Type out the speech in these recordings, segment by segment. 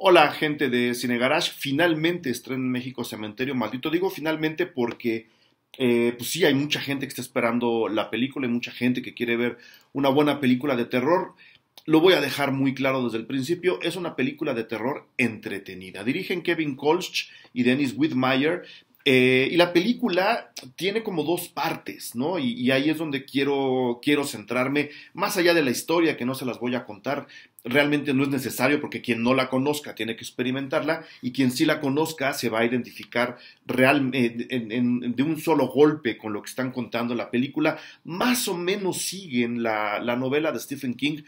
Hola, gente de Cine Garage. Finalmente estrena en México Cementerio Maldito. Digo finalmente porque, pues sí, hay mucha gente que está esperando la película, hay mucha gente que quiere ver una buena película de terror. Lo voy a dejar muy claro desde el principio, es una película de terror entretenida. Dirigen Kevin Kolsch y Dennis Widmyer. Y la película tiene como dos partes, ¿no? Y ahí es donde quiero centrarme, más allá de la historia, que no se las voy a contar. Realmente no es necesario porque quien no la conozca tiene que experimentarla y quien sí la conozca se va a identificar de un solo golpe con lo que están contando. La película más o menos siguen la novela de Stephen King,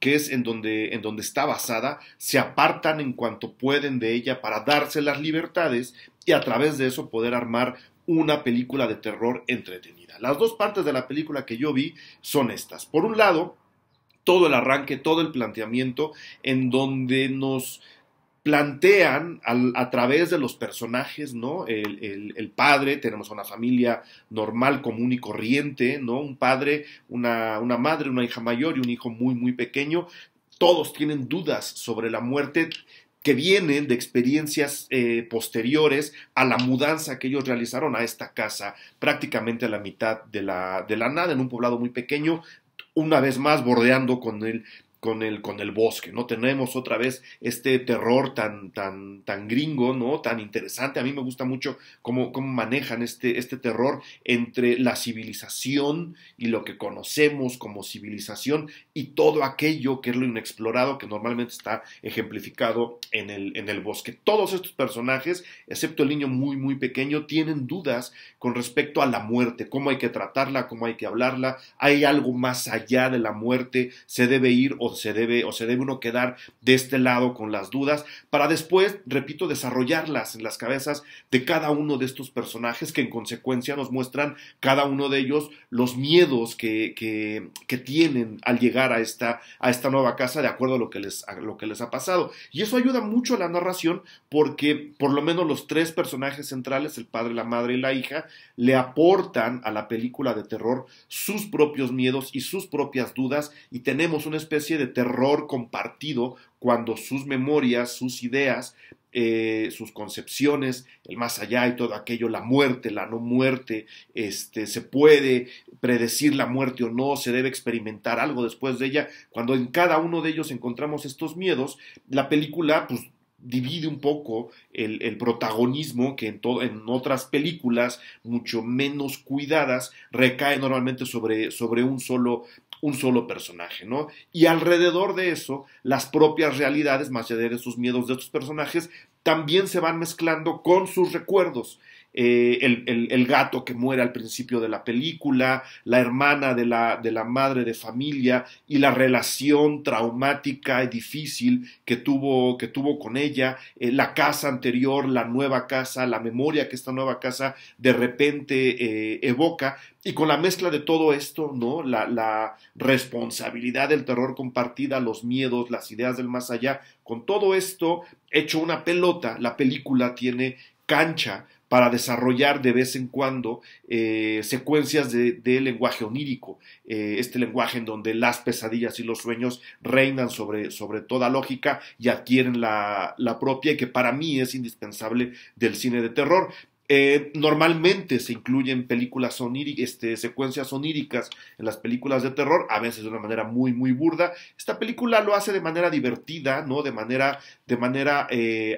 que es en donde está basada. Se apartan en cuanto pueden de ella para darse las libertades y a través de eso poder armar una película de terror entretenida. Las dos partes de la película que yo vi son estas. Por un lado, todo el arranque, todo el planteamiento, en donde nos plantean a través de los personajes, ¿no? El padre, tenemos una familia normal, común y corriente, ¿no? Un padre, una madre, una hija mayor y un hijo muy, muy pequeño. Todos tienen dudas sobre la muerte que vienen de experiencias posteriores a la mudanza que ellos realizaron a esta casa, prácticamente a la mitad de la nada, en un poblado muy pequeño, una vez más bordeando con el bosque, ¿no? Tenemos otra vez este terror tan gringo, ¿no? Tan interesante. A mí me gusta mucho cómo manejan este terror entre la civilización y lo que conocemos como civilización y todo aquello que es lo inexplorado que normalmente está ejemplificado en el bosque. Todos estos personajes, excepto el niño muy, muy pequeño, tienen dudas con respecto a la muerte, cómo hay que tratarla, cómo hay que hablarla, hay algo más allá de la muerte, se debe ir o se debe uno quedar de este lado con las dudas, para después, repito, desarrollarlas en las cabezas de cada uno de estos personajes que en consecuencia nos muestran cada uno de ellos los miedos que tienen al llegar a esta nueva casa de acuerdo a lo que les ha pasado. Y eso ayuda mucho a la narración porque por lo menos los tres personajes centrales, el padre, la madre y la hija, le aportan a la película de terror sus propios miedos y sus propias dudas y tenemos una especie de terror compartido cuando sus memorias, sus ideas, sus concepciones, el más allá y todo aquello, la muerte, la no muerte, se puede predecir la muerte o no, se debe experimentar algo después de ella. Cuando en cada uno de ellos encontramos estos miedos, la película pues divide un poco el protagonismo que en otras películas mucho menos cuidadas recae normalmente sobre un solo personaje, ¿no? Y alrededor de eso, las propias realidades, más allá de sus miedos de estos personajes, también se van mezclando con sus recuerdos. El gato que muere al principio de la película, la hermana de la madre de familia y la relación traumática y difícil que tuvo con ella, la casa anterior, la nueva casa, la memoria que esta nueva casa de repente evoca, y con la mezcla de todo esto, ¿no? La responsabilidad del terror compartida, los miedos, las ideas del más allá, con todo esto hecho una pelota, la película tiene cancha para desarrollar de vez en cuando secuencias de lenguaje onírico, este lenguaje en donde las pesadillas y los sueños reinan sobre toda lógica y adquieren la propia, y que para mí es indispensable del cine de terror. Normalmente se incluyen películas secuencias oníricas en las películas de terror, a veces de una manera muy, muy burda. Esta película lo hace de manera divertida, ¿no? De manera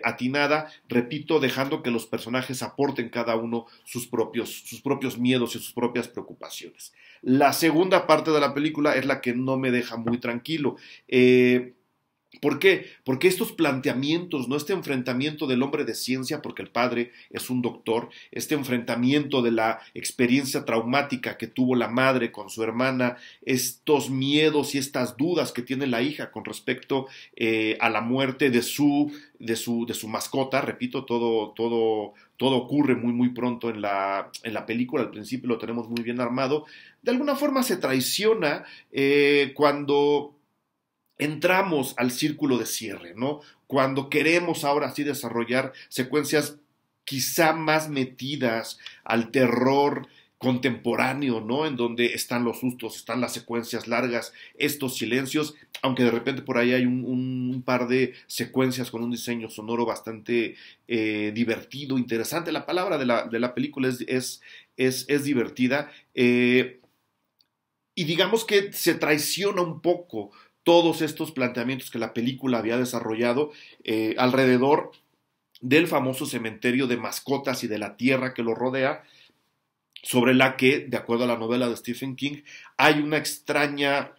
atinada, repito, dejando que los personajes aporten cada uno sus propios miedos y sus propias preocupaciones. La segunda parte de la película es la que no me deja muy tranquilo. ¿Por qué? Porque estos planteamientos, ¿no? Este enfrentamiento del hombre de ciencia, porque el padre es un doctor, este enfrentamiento de la experiencia traumática que tuvo la madre con su hermana, estos miedos y estas dudas que tiene la hija con respecto a la muerte de su mascota, repito, todo ocurre muy, muy pronto en la película, al principio lo tenemos muy bien armado, de alguna forma se traiciona cuando entramos al círculo de cierre, ¿no? Cuando queremos ahora sí desarrollar secuencias quizá más metidas al terror contemporáneo, ¿no? En donde están los sustos, están las secuencias largas, estos silencios, aunque de repente por ahí hay un par de secuencias con un diseño sonoro bastante divertido, interesante. La palabra de la película es divertida. Y digamos que se traiciona un poco todos estos planteamientos que la película había desarrollado alrededor del famoso cementerio de mascotas y de la tierra que lo rodea, sobre la que, de acuerdo a la novela de Stephen King, hay una extraña,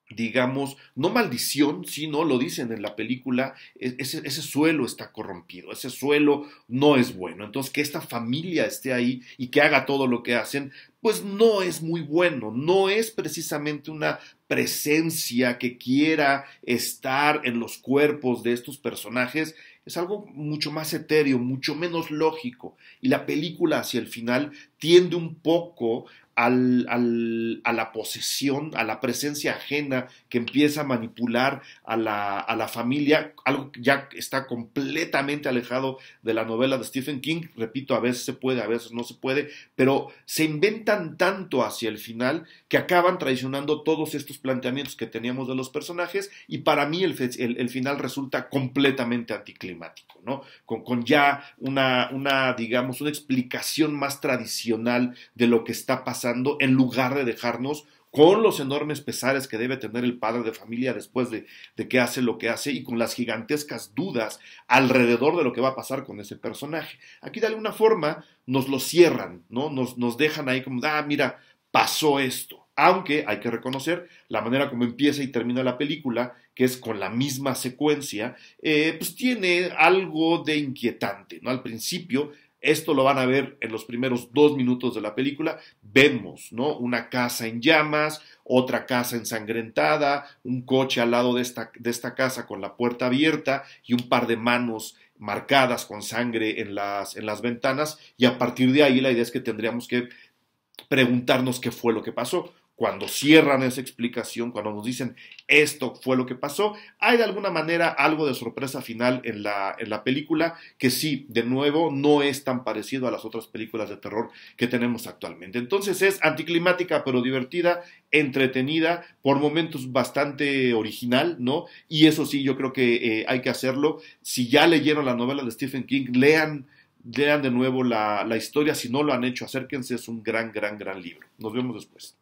digamos, no maldición, sino lo dicen en la película, ese suelo está corrompido, ese suelo no es bueno. Entonces, que esta familia esté ahí y que haga todo lo que hacen, pues no es muy bueno, no es precisamente una presencia que quiera estar en los cuerpos de estos personajes, es algo mucho más etéreo, mucho menos lógico. Y la película hacia el final tiende un poco a la posesión, a la presencia ajena que empieza a manipular a la familia, algo que ya está completamente alejado de la novela de Stephen King. Repito, a veces se puede, a veces no se puede, pero se inventan tanto hacia el final que acaban traicionando todos estos planteamientos que teníamos de los personajes, y para mí el final resulta completamente anticlimático, ¿no? Con ya digamos, una explicación más tradicional de lo que está pasando, en lugar de dejarnos con los enormes pesares que debe tener el padre de familia después de que hace lo que hace, y con las gigantescas dudas alrededor de lo que va a pasar con ese personaje. Aquí de alguna forma nos lo cierran, ¿no? Nos dejan ahí como, mira, pasó esto. Aunque hay que reconocer la manera como empieza y termina la película, que es con la misma secuencia, pues tiene algo de inquietante, ¿no? Al principio, esto lo van a ver en los primeros 2 minutos de la película, vemos, ¿no? Una casa en llamas, otra casa ensangrentada, un coche al lado de esta casa con la puerta abierta y un par de manos marcadas con sangre en las ventanas, y a partir de ahí la idea es que tendríamos que preguntarnos qué fue lo que pasó. Cuando cierran esa explicación, cuando nos dicen esto fue lo que pasó, hay de alguna manera algo de sorpresa final en la película, que sí, de nuevo, no es tan parecido a las otras películas de terror que tenemos actualmente. Entonces es anticlimática pero divertida, entretenida, por momentos bastante original, ¿no? Y eso sí, yo creo que hay que hacerlo. Si ya leyeron la novela de Stephen King, lean de nuevo la historia. Si no lo han hecho, acérquense, es un gran libro. Nos vemos después.